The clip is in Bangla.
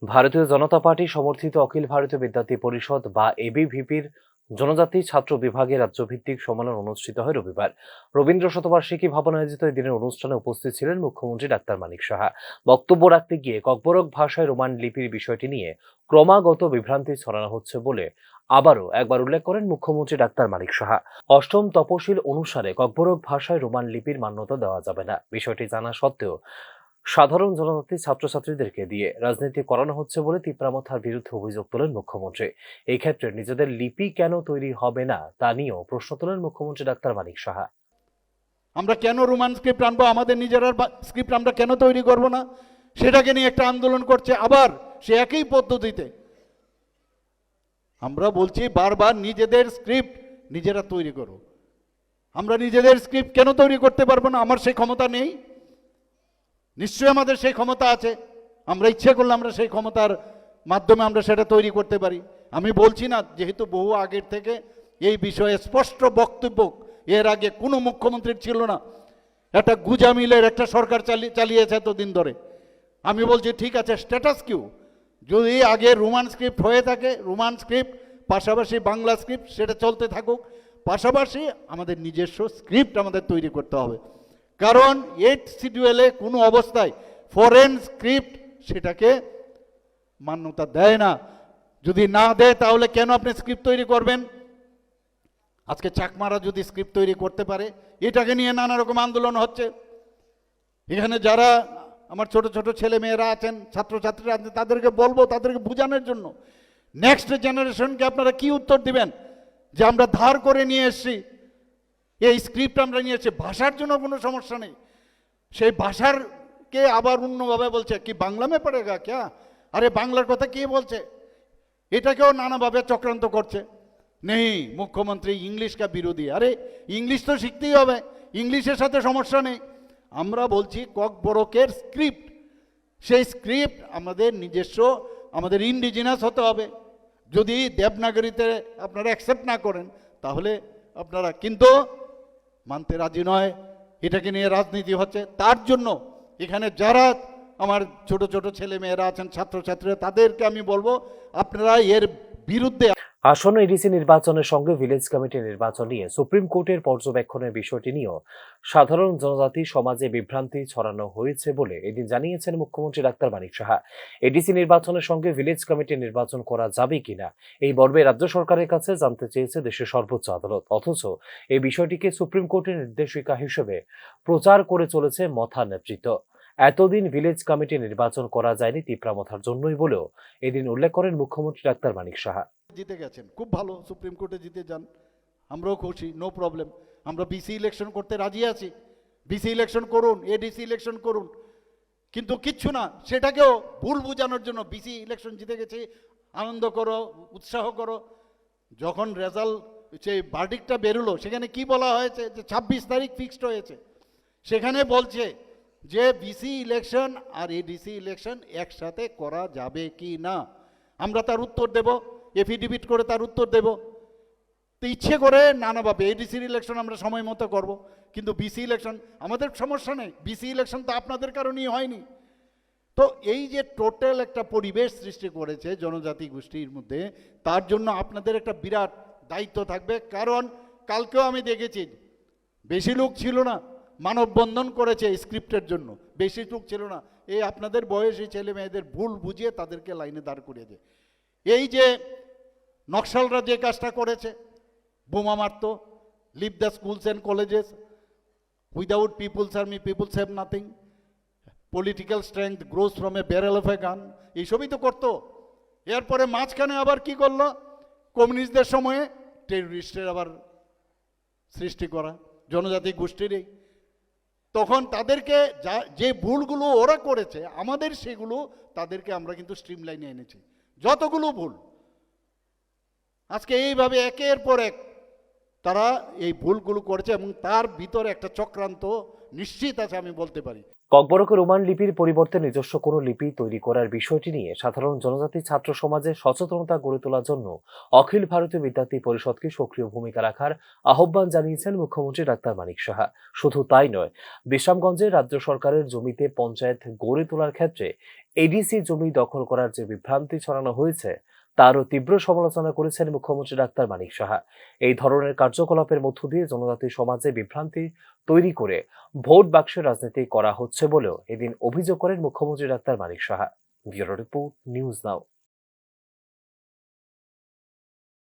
ভারতীয় জনতা পার্টি সমর্থিত অখিল ভারতীয় বিদ্যার্থী পরিষদ বা এবিভিপির জনজাতি ছাত্র বিভাগের রাজ্যভিত্তিক সম্মেলন অনুষ্ঠিত হয় রবিবার। রবীন্দ্র শতবার্ষিকী ভবনে আয়োজিত এই দিনের অনুষ্ঠানে উপস্থিত ছিলেন মুখ্যমন্ত্রী ডাক্তার মানিক সাহা। বক্তব্য রাখতে গিয়ে ককবরক ভাষায় রোমান লিপির বিষয়টি নিয়ে ক্রমাগত বিভ্রান্তি ছড়ানো হচ্ছে বলে আবারও একবার উল্লেখ করেন মুখ্যমন্ত্রী ডাক্তার মানিক সাহা। অষ্টম তপশিল অনুসারে ককবরক ভাষায় রোমান লিপির মান্যতা দেওয়া যাবে না, বিষয়টি জানা সত্ত্বেও সাধারণ জনজাতি ছাত্রছাত্রীদেরকে দিয়ে রাজনীতি করানো হচ্ছে বলে তিপ্রামথার বিরুদ্ধে অভিযোগ তোলেন মুখ্যমন্ত্রী। এই ক্ষেত্রে নিজেদের লিপি কেন তৈরি হবে না তা নিয়েও প্রশ্ন তোলেন মুখ্যমন্ত্রী ডাক্তার মানিক সাহা। আমরা কেন রোমান স্ক্রিপ্ট আনবো? আমাদের নিজেরা স্ক্রিপ্ট আমরা কেন তৈরি করব না? সেটাকে নিয়ে একটা আন্দোলন করছে আবার সে একই পদ্ধতিতে। আমরা বলছি বারবার নিজেদের স্ক্রিপ্ট নিজেরা তৈরি করো। আমরা নিজেদের স্ক্রিপ্ট কেন তৈরি করতে পারবো না? আমার সেই ক্ষমতা নেই? নিশ্চয়ই আমাদের সেই ক্ষমতা আছে। আমরা ইচ্ছে করলে আমরা সেই ক্ষমতার মাধ্যমে আমরা সেটা তৈরি করতে পারি। আমি বলছি না, যেহেতু বহু আগের থেকে এই বিষয়ে স্পষ্ট বক্তব্য এর আগে কোনো মুখ্যমন্ত্রীর ছিল না। একটা গুজামিলের একটা সরকার চালিয়েছে এতদিন ধরে। আমি বলছি ঠিক আছে, স্ট্যাটাস কিউ যদি আগে রোমান স্ক্রিপ্ট হয়ে থাকে, রোমান স্ক্রিপ্ট পাশাপাশি বাংলা স্ক্রিপ্ট সেটা চলতে থাকুক, পাশাপাশি আমাদের নিজস্ব স্ক্রিপ্ট আমাদের তৈরি করতে হবে। কারণ 8 শিডিউলে কোনো অবস্থায় ফরেন স্ক্রিপ্ট সেটাকে মান্যতা দেয় না। যদি না দেয় তাহলে কেন আপনি স্ক্রিপ্ট তৈরি করবেন? আজকে চাকমারা যদি স্ক্রিপ্ট তৈরি করতে পারে, এটাকে নিয়ে নানা রকম আন্দোলন হচ্ছে। এখানে যারা আমার ছোট ছোট ছেলে মেয়েরা আছেন, ছাত্রছাত্রীরা আছেন, তাদেরকে বলবো, তাদেরকে বোঝানোর জন্য নেক্সট জেনারেশনকে আপনারা কি উত্তর দিবেন যে আমরা ধার করে নিয়ে এসেছি, এই স্ক্রিপ্ট আমরা নিয়ে এসেছি, ভাষার জন্য কোনো সমস্যা নেই। সেই ভাষারকে আবার অন্যভাবে বলছে কি বাংলা মে পড়েগা ক্যা, আরে বাংলার কথা কে বলছে? এটাকেও নানাভাবে চক্রান্ত করছে। নেই, মুখ্যমন্ত্রী ইংলিশ কা বিরোধী। আরে ইংলিশ তো শিখতেই হবে, ইংলিশের সাথে সমস্যা নেই। আমরা বলছি ককবরকের স্ক্রিপ্ট, সেই স্ক্রিপ্ট আমাদের নিজস্ব, আমাদের ইন্ডিজিনাস হতে হবে। যদি দেবনাগরীতে আপনারা অ্যাকসেপ্ট না করেন তাহলে আপনারা কিন্তু মানতে রাজি নয়। এটাকে নিয়ে রাজনীতি হচ্ছে। তার জন্য এখানে যারা আমার ছোট ছোট ছেলে মেয়েরা আছেন, ছাত্রছাত্রীরা, তাদেরকে আমি বলবো আপনারা এর বিরুদ্ধে। আসন্ন এডিসি নির্বাচনের সঙ্গে ভিলেজ কমিটি নির্বাচন নিয়ে সুপ্রিম কোর্টের পর্যবেক্ষণের বিষয়টি নিয়েও সাধারণ জনজাতি সমাজে বিভ্রান্তি ছড়ানো হয়েছে বলে এদিন জানিয়েছেন মুখ্যমন্ত্রী ডাক্তার মানিক সাহা। এডিসি নির্বাচনের সঙ্গে ভিলেজ কমিটি নির্বাচন করা যাবে কিনা এই মর্মে রাজ্য সরকারের কাছে জানতে চেয়েছে দেশের সর্বোচ্চ আদালত। অথচ এই বিষয়টিকে সুপ্রিম কোর্টের নির্দেশিকা হিসেবে প্রচার করে চলেছে মথা নেতৃত্ব। এতদিন ভিলেজ কমিটি নির্বাচন করা যায়নি তিপ্রামথার জন্যই বলেও এদিন উল্লেখ করেন মুখ্যমন্ত্রী ডাক্তার মানিক সাহা। জিতে গেছেন, খুব ভালো, সুপ্রিম কোর্টে জিতে যান, আমরাও খুশি, নো প্রবলেম। আমরা বিসি ইলেকশন করতে রাজি আছি, বিসি ইলেকশন করুন, এডিসি ইলেকশন করুন, কিন্তু কিচ্ছু না, সেটাকেও ভুল বোঝানোর জন্য বিসি ইলেকশন জিতে গেছি, আনন্দ করো, উৎসাহ করো। যখন রেজাল্ট, সেই ভার্ডিক্টটা বেরোলো, সেখানে কি বলা হয়েছে যে 26 তারিখ ফিক্সড হয়েছে। সেখানে বলছে যে বিসি ইলেকশন আর এডিসি ইলেকশন একসাথে করা যাবে কি না। আমরা তার উত্তর দেব, এফিডেভিট করে তার উত্তর দেব। তো ইচ্ছে করে নানাভাবে এডিসির ইলেকশন আমরা সময় মতো করবো, কিন্তু বিসি ইলেকশন আমাদের সমস্যা নেই। বিসি ইলেকশন তো আপনাদের কারণেই হয়নি। তো এই যে টোটাল একটা পরিবেশ সৃষ্টি করেছে জনজাতি গোষ্ঠীর মধ্যে, তার জন্য আপনাদের একটা বিরাট দায়িত্ব থাকবে। কারণ কালকেও আমি দেখেছি বেশি লোক ছিল না, মানববন্ধন করেছে স্ক্রিপ্টের জন্য, বেশি লোক ছিল না। এই আপনাদের বয়সী ছেলে মেয়েদের ভুল বুঝিয়ে তাদেরকে লাইনে দাঁড় করিয়ে দেয়। এই যে নকশালরা যে কাজটা করেছে, বোমা মারত, leave the schools and colleges, without peoples army peoples have nothing, political strength grows from a barrel of a gun, এইসবই তো করতো। এরপরে মাঝখানে আবার কি করলো, কমিউনিস্টদের সময়ে টেররিস্টের আবার সৃষ্টি করা জনজাতি গোষ্ঠীরই। তখন তাদেরকে যে ভুলগুলো ওরা করেছে আমাদের, সেগুলো তাদেরকে আমরা কিন্তু স্ট্রিম লাইনে এনেছি। যতগুলো ভুল আজকে এইভাবে একের পর এক তারা এই ভুলগুলো করেছে, এবং তার ভিতরে একটা চক্রান্ত নিশ্চিত আছে, আমি বলতে পারি। ককবরক রোমান লিপির পরিবর্তে নিজস্ব কোনো লিপি তৈরি করার বিষয়টি নিয়ে সাধারণ জনজাতি ছাত্র সমাজে সচেতনতা গড়ে তোলার জন্য অখিল ভারতীয় বিদ্যার্থী পরিষদকে সক্রিয় ভূমিকা রাখার আহ্বান জানিয়েছেন মুখ্যমন্ত্রী ডাক্তার মানিক সাহা। শুধু তাই নয়, বিশ্রামগঞ্জে রাজ্য সরকারের জমিতে পঞ্চায়েত গড়ে তোলার ক্ষেত্রে এডিসি জমি দখল করার যে বিভ্রান্তি ছড়ানো হয়েছে তারও তীব্র সমালোচনা করেছেন মুখ্যমন্ত্রী ডাক্তার মানিক সাহা। এই ধরনের কার্যকলাপের মধ্য দিয়ে জনজাতি সমাজে বিভ্রান্তি তৈরি করে ভোট বাক্সের রাজনীতি করা হচ্ছে বলেও এদিন অভিযোগ করেন মুখ্যমন্ত্রী ডাক্তার Manik Saha. Bureau report, news নাও।